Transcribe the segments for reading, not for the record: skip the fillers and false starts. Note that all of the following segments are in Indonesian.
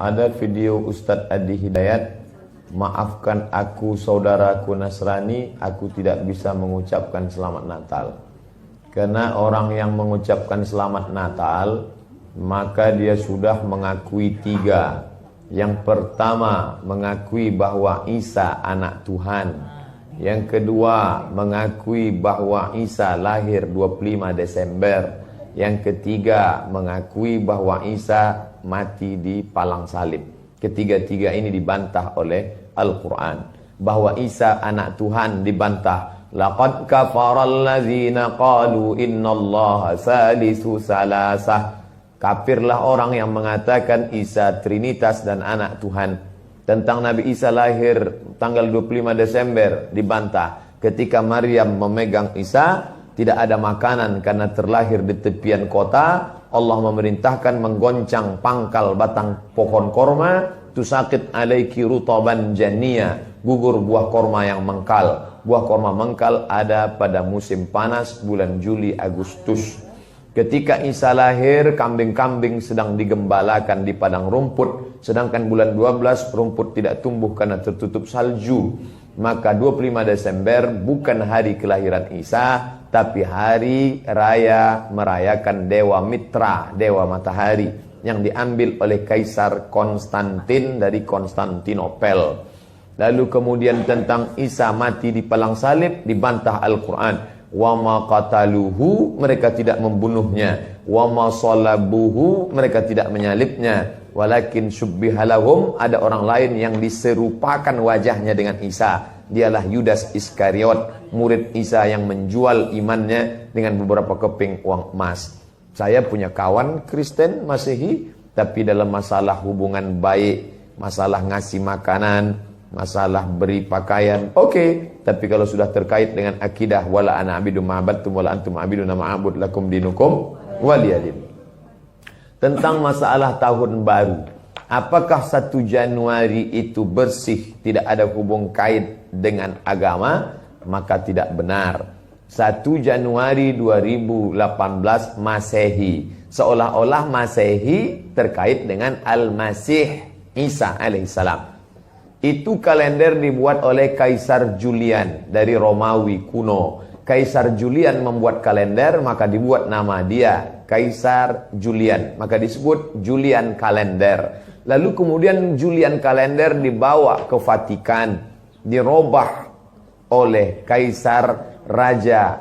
Ada video Ustadz Adi Hidayat, maafkan aku saudaraku Nasrani, aku tidak bisa mengucapkan selamat Natal. Karena orang yang mengucapkan selamat Natal, maka dia sudah mengakui tiga. Yang pertama, mengakui bahwa Isa anak Tuhan. Yang kedua, mengakui bahwa Isa lahir 25 Desember. Yang ketiga, mengakui bahwa Isa mati di palang salib. Ketiga-tiga ini dibantah oleh Al-Quran. Bahwa Isa anak Tuhan dibantah. Laqad kafaral ladzina qalu innallaha salisu salasah. Kafirlah orang yang mengatakan Isa Trinitas dan anak Tuhan. Tentang Nabi Isa lahir tanggal 25 Desember dibantah. Ketika Maryam memegang Isa, tidak ada makanan karena terlahir di tepian kota. Allah memerintahkan menggoncang pangkal batang pohon korma. Tusakit alaiki rutaban jania, gugur buah korma yang mengkal. Buah korma mengkal ada pada musim panas bulan Juli Agustus. Ketika Isa lahir, kambing-kambing sedang digembalakan di padang rumput. Sedangkan bulan 12 rumput tidak tumbuh karena tertutup salju. Maka 25 Desember bukan hari kelahiran Isa, tapi hari raya merayakan Dewa Mitra, Dewa Matahari, yang diambil oleh Kaisar Konstantin dari Konstantinopel. Lalu kemudian tentang Isa mati di palang salib dibantah Al-Quran. Wa ma qataluhu, mereka tidak membunuhnya. Wa ma salabuhu, mereka tidak menyalibnya. Walakin syubbihalahum, ada orang lain yang diserupakan wajahnya dengan Isa. Dialah Yudas Iskariot, murid Isa yang menjual imannya dengan beberapa keping uang emas. Saya punya kawan Kristen Masehi, tapi dalam masalah hubungan baik, masalah ngasih makanan, masalah beri pakaian, oke. Tapi kalau sudah terkait dengan akidah, wala ana abidu ma'abadtum wala antum abiduna ma'abud lakum dinukum waliyadin. Tentang masalah tahun baru, apakah 1 Januari itu bersih, tidak ada hubung kait dengan agama? Maka tidak benar. 1 Januari 2018 Masehi, seolah-olah Masehi terkait dengan Al-Masih Isa alaihissalam. Itu kalender dibuat oleh Kaisar Julian dari Romawi kuno. Kaisar Julian membuat kalender, maka dibuat nama dia Kaisar Julian, maka disebut Julian kalender. Lalu kemudian Julian kalender dibawa ke Vatikan, dirobah oleh Kaisar Raja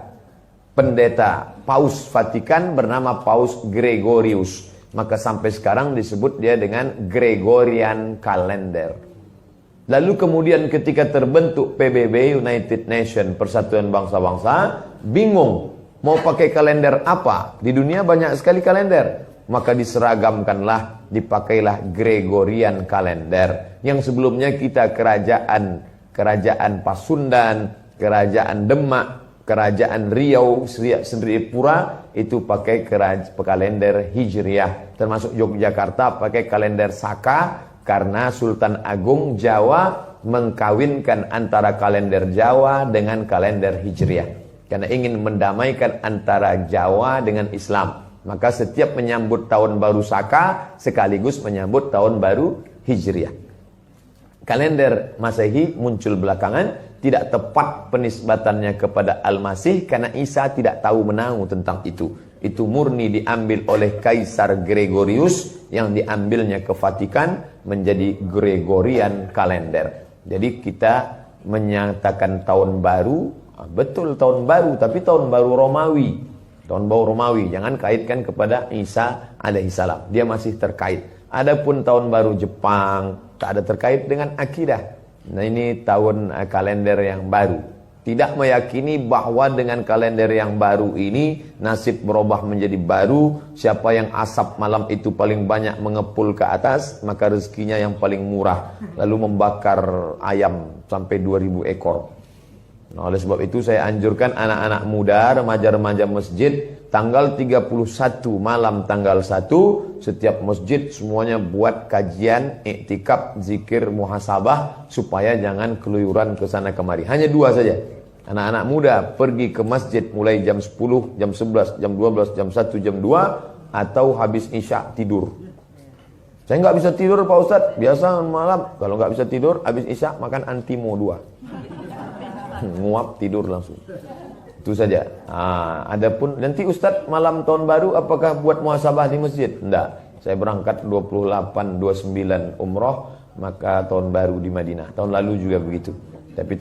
Pendeta Paus Vatikan bernama Paus Gregorius. Maka sampai sekarang disebut dia dengan Gregorian kalender. Lalu kemudian ketika terbentuk PBB, United Nation, Persatuan Bangsa-Bangsa, bingung mau pakai kalender apa? Di dunia banyak sekali kalender. Maka diseragamkanlah, dipakailah Gregorian kalender. Yang sebelumnya kita kerajaan Pasundan, kerajaan Demak, kerajaan Riau, Sendripura itu pakai kalender Hijriah. Termasuk Yogyakarta pakai kalender Saka, karena Sultan Agung Jawa mengkawinkan antara kalender Jawa dengan kalender Hijriah. Karena ingin mendamaikan antara Jawa dengan Islam. Maka setiap menyambut tahun baru Saka sekaligus menyambut tahun baru Hijriah. Kalender Masehi muncul belakangan, tidak tepat penisbatannya kepada Al-Masih karena Isa tidak tahu menahu tentang itu. Itu murni diambil oleh Kaisar Gregorius yang diambilnya ke Vatikan menjadi Gregorian kalender. Jadi kita menyatakan tahun baru, betul tahun baru, tapi tahun baru Romawi. Tahun baru Romawi, jangan kaitkan kepada Isa alaihissalam. Dia masih terkait. Adapun tahun baru Jepang, tak ada terkait dengan akidah. Nah ini tahun kalender yang baru. Tidak meyakini bahwa dengan kalender yang baru ini nasib berubah menjadi baru. Siapa yang asap malam itu paling banyak mengepul ke atas, maka rezekinya yang paling murah. Lalu membakar ayam sampai 2000 ekor. Nah, oleh sebab itu saya anjurkan anak-anak muda, remaja-remaja masjid, tanggal 31 malam tanggal 1, setiap masjid semuanya buat kajian, iktikaf, zikir, muhasabah, supaya jangan keluyuran ke sana kemari. Hanya 2 saja. Anak-anak muda pergi ke masjid mulai jam 10, jam 11, jam 12, jam 1, jam 2, atau habis isya tidur. Saya nggak bisa tidur Pak Ustadz. Biasa malam kalau nggak bisa tidur, habis isya makan Antimo 2. Nguap tidur langsung. Itu saja. Adapun nanti Ustadz malam tahun baru apakah buat muhasabah di masjid? Enggak. Saya berangkat 28, 29 umroh, maka tahun baru di Madinah. Tahun lalu juga begitu. Tapi